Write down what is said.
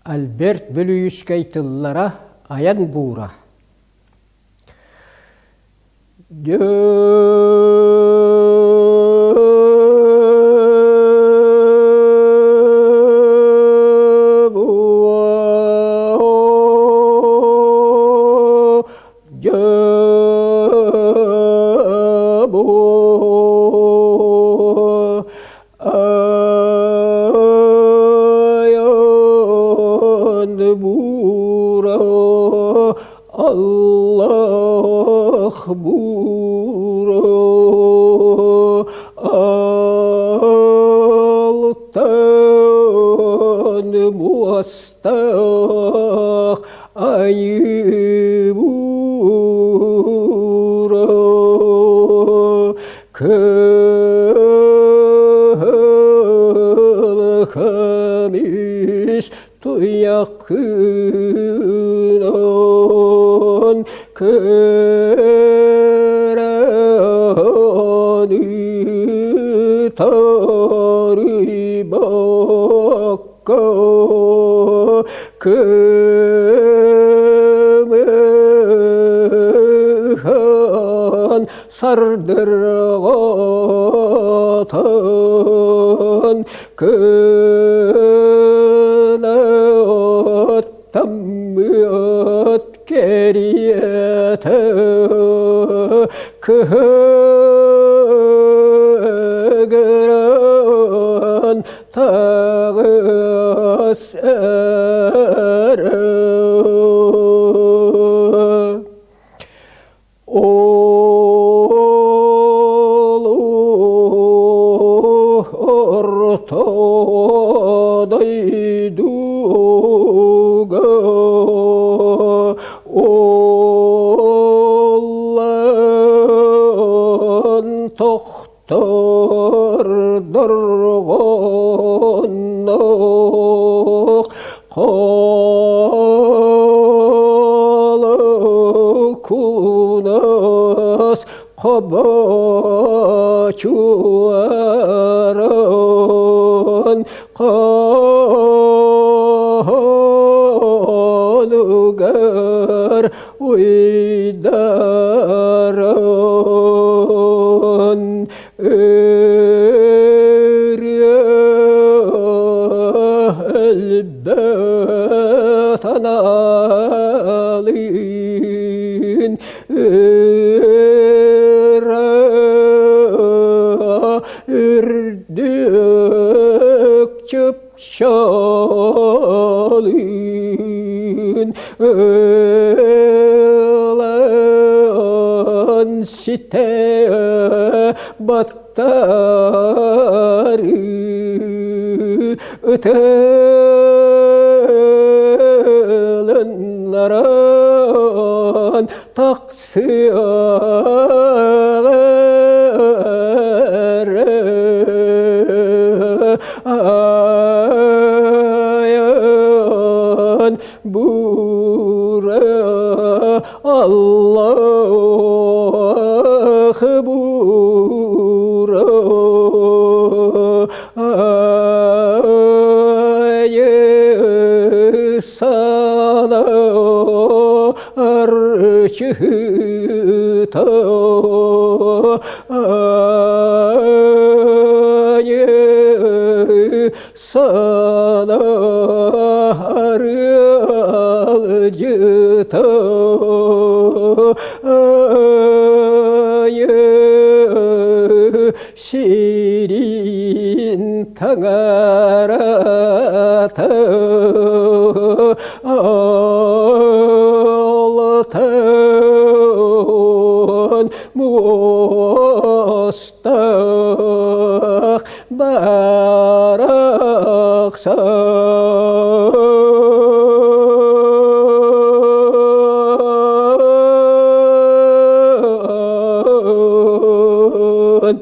Альберт Бөлүйіскайтыллара аян бура. Allah buro altan muastah ayı buro kıl kamis tuyakın Kıranı tarih bakka kımıhan sardırgatan kınat tammiyat keriyete kıgıran tağız ere olu ortadaydı Olan tohtar darğanlıq qalı kunas qabaçuaran qalıgar uydaran elbet analin ürdük çıpşalin ölen site battarı ötelenleran taksiyare ayan bura Allah bura ayı sana arçıta ayı sana aralcıta ayı şirin tangarata Allah'tan muastah baraksa